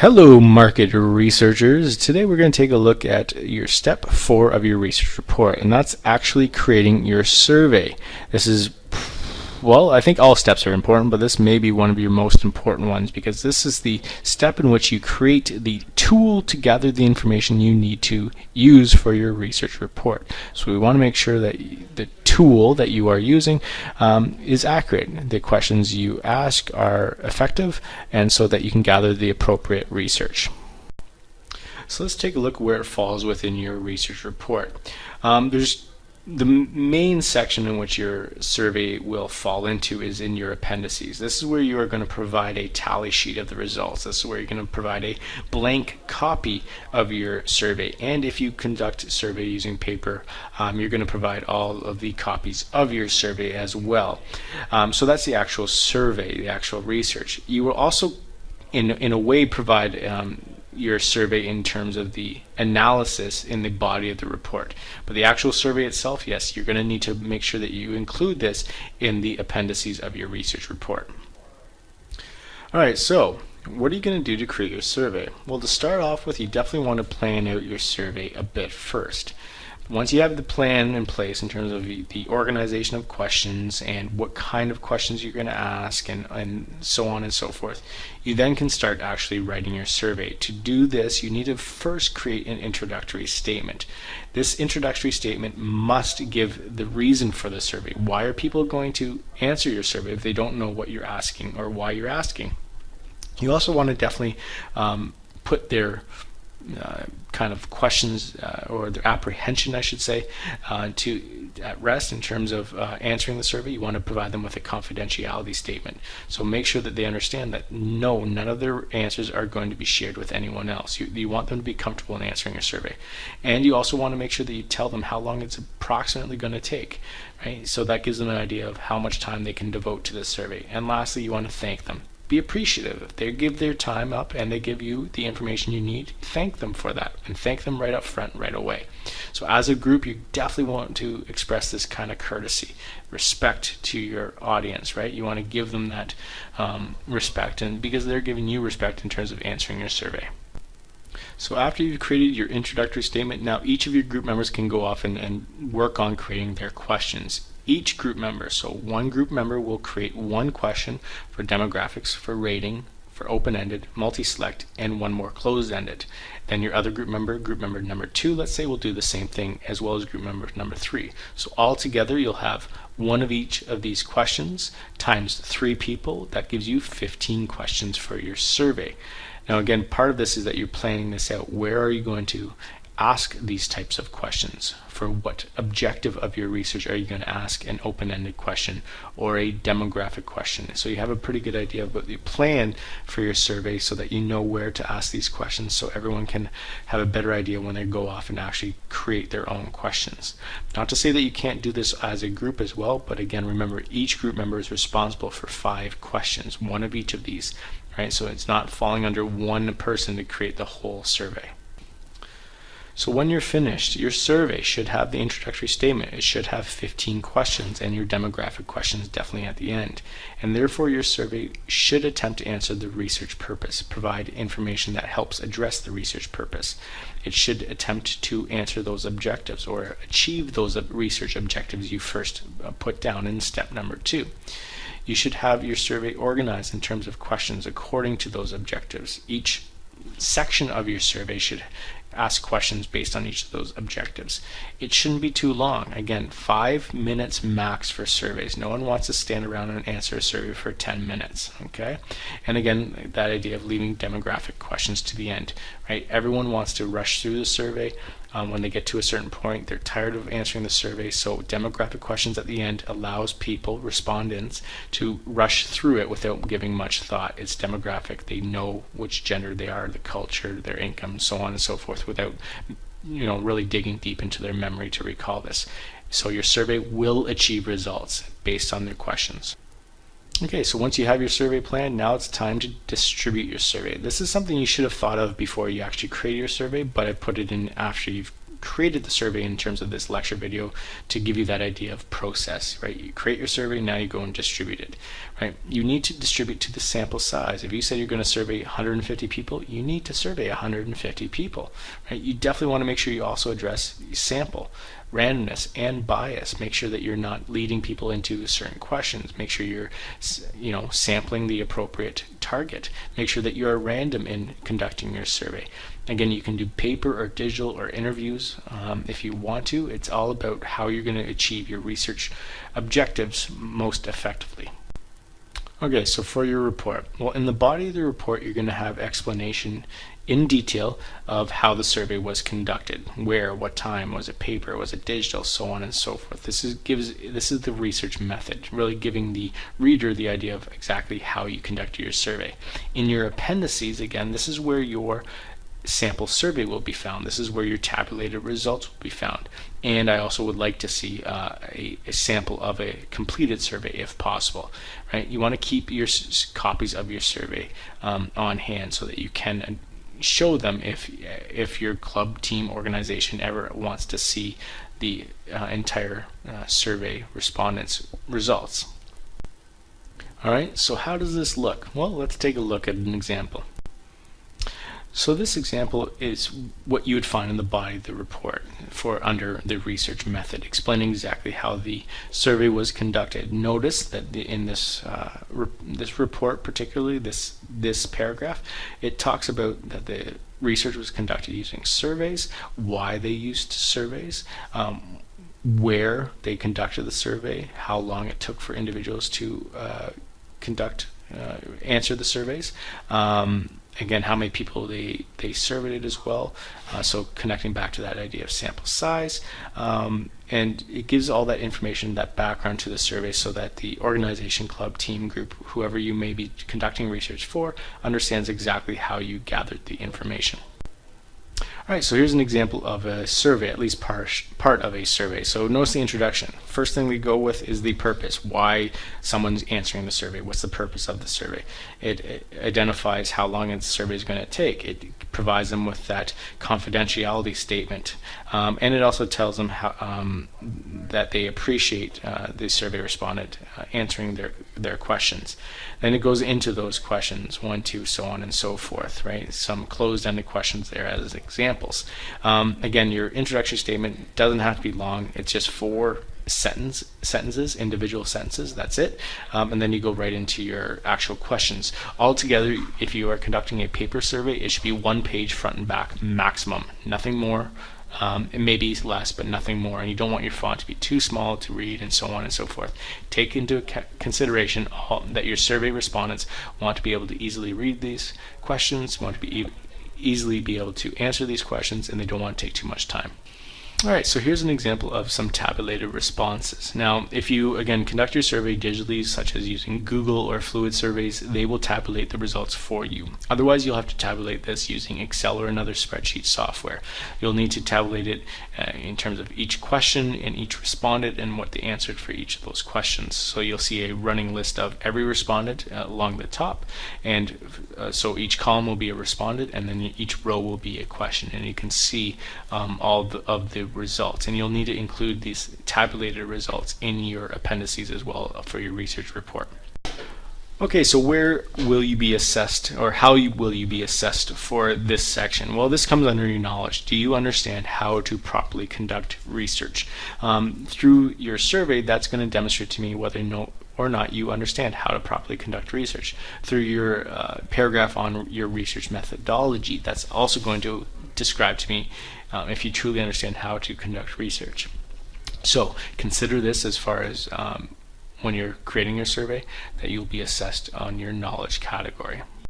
Hello, market researchers. Today we're going to take a look at your step 4 of your research report, and that's actually creating your survey. This is, well, I think all steps are important, but this may be one of your most important ones because this is the step in which you create the tool to gather the information you need to use for your research report. So we want to make sure that the tool that you are using is accurate. The questions you ask are effective, and so that you can gather the appropriate research. So let's take a look where it falls within your research report. There's the main section in which your survey will fall into is in your appendices. This is where you are going to provide a tally sheet of the results. This is where you're going to provide a blank copy of your survey. And if you conduct a survey using paper, you're going to provide all of the copies of your survey as well. So that's the actual survey, the actual research. You will also, in a way, provide your survey in terms of the analysis in the body of the report. But the actual survey itself, yes, you're going to need to make sure that you include this in the appendices of your research report. Alright, so what are you going to do to create your survey? Well, to start off with, you definitely want to plan out your survey a bit first. Once you have the plan in place in terms of the organization of questions and what kind of questions you're going to ask and so on and so forth, you then can start actually writing your survey. To do this, you need to first create an introductory statement. This introductory statement must give the reason for the survey. Why are people going to answer your survey if they don't know what you're asking or why you're asking? You also want to definitely put their kind of questions or their apprehension, I should say, at rest in terms of answering the survey. You want to provide them with a confidentiality statement. So make sure that they understand that no, none of their answers are going to be shared with anyone else. You want them to be comfortable in answering your survey. And you also want to make sure that you tell them how long it's approximately going to take. Right? So that gives them an idea of how much time they can devote to this survey. And lastly, you want to thank them. Be appreciative. If they give their time up and they give you the information you need, thank them for that, and thank them right up front right away. So as a group, you definitely want to express this kind of courtesy, respect to your audience, right? You want to give them that respect, and because they're giving you respect in terms of answering your survey. So after you've created your introductory statement, now each of your group members can go off and work on creating their questions. Each group member, so one group member will create one question for demographics, for rating, for open-ended, multi-select, and one more closed-ended. Then your other group member number 2, let's say, will do the same thing, as well as group member number 3. So all together you'll have one of each of these questions times 3 people. That gives you 15 questions for your survey. Now again, part of this is that you're planning this out. Where are you going to ask these types of questions? For what objective of your research are you going to ask an open-ended question or a demographic question? So you have a pretty good idea of what you plan for your survey so that you know where to ask these questions, so everyone can have a better idea when they go off and actually create their own questions. Not to say that you can't do this as a group as well, but again, remember, each group member is responsible for 5 questions, one of each of these, right? So it's not falling under one person to create the whole survey. So when you're finished, your survey should have the introductory statement. It should have 15 questions and your demographic questions definitely at the end. And therefore your survey should attempt to answer the research purpose, provide information that helps address the research purpose. It should attempt to answer those objectives or achieve those research objectives you first put down in step number 2. You should have your survey organized in terms of questions according to those objectives. Each section of your survey should ask questions based on each of those objectives. It shouldn't be too long. Again, 5 minutes max for surveys. No one wants to stand around and answer a survey for 10 minutes. Okay? And again, that idea of leaving demographic questions to the end. Right? Everyone wants to rush through the survey. When they get to a certain point, they're tired of answering the survey, so demographic questions at the end allows people, respondents, to rush through it without giving much thought. It's demographic. They know which gender they are, the culture, their income, so on and so forth, without really digging deep into their memory to recall this. So your survey will achieve results based on their questions. Okay, so once you have your survey plan, now it's time to distribute your survey. This is something you should have thought of before you actually create your survey, but I put it in after you've created the survey in terms of this lecture video to give you that idea of process, right? You create your survey, now you go and distribute it, right? You need to distribute to the sample size. If you say you're going to survey 150 people, you need to survey 150 people, right? You definitely want to make sure you also address sample randomness and bias. Make sure that you're not leading people into certain questions. Make sure you're sampling the appropriate target. Make sure that you are random in conducting your survey. Again, you can do paper or digital or interviews if you want to. It's all about how you're going to achieve your research objectives most effectively. Okay, so for your report, well, in the body of the report, you're going to have explanation in detail of how the survey was conducted, where, what time, was it paper, was it digital, so on and so forth. This is the research method, really giving the reader the idea of exactly how you conducted your survey. In your appendices, again, this is where your sample survey will be found. This is where your tabulated results will be found. And I also would like to see a sample of a completed survey if possible, right? You want to keep your copies of your survey on hand so that you can show them if your club, team, organization ever wants to see the entire survey respondents' results. All right, so how does this look? Well, let's take a look at an example. So this example is what you would find in the body of the report under the research method, explaining exactly how the survey was conducted. Notice that in this report, particularly this paragraph, it talks about that the research was conducted using surveys, why they used surveys, where they conducted the survey, how long it took for individuals to answer the surveys. Again, how many people they surveyed as well, so connecting back to that idea of sample size, and it gives all that information, that background to the survey, so that the organization, club, team, group, whoever you may be conducting research for, understands exactly how you gathered the information. All right, so here's an example of a survey, at least part of a survey. So notice the introduction. First thing we go with is the purpose, why someone's answering the survey. What's the purpose of the survey? It identifies how long the survey is going to take. It provides them with that confidentiality statement, and it also tells them how, that they appreciate the survey respondent answering their questions. Then it goes into those questions, 1, 2, so on and so forth, right? Some closed-ended questions there as examples. Again, your introductory statement doesn't have to be long. It's just 4 sentences, individual sentences, that's it. And then you go right into your actual questions. Altogether, if you are conducting a paper survey, it should be 1 page front and back maximum, nothing more. It may be less, but nothing more, and you don't want your font to be too small to read, and so on and so forth. Take into consideration that your survey respondents want to be able to easily read these questions, want to be easily be able to answer these questions, and they don't want to take too much time. Alright, so here's an example of some tabulated responses. Now, if you, again, conduct your survey digitally, such as using Google or Fluid Surveys, they will tabulate the results for you. Otherwise, you'll have to tabulate this using Excel or another spreadsheet software. You'll need to tabulate it in terms of each question and each respondent and what they answered for each of those questions. So you'll see a running list of every respondent along the top, and so each column will be a respondent, and then each row will be a question, and you can see all of the results, and you'll need to include these tabulated results in your appendices as well for your research report. Okay, so where will you be assessed, or how will you be assessed for this section? Well, this comes under your knowledge. Do you understand how to properly conduct research? Through your survey, that's going to demonstrate to me whether or not you understand how to properly conduct research. Through your paragraph on your research methodology, that's also going to describe to me if you truly understand how to conduct research. So consider this as far as when you're creating your survey, that you'll be assessed on your knowledge category.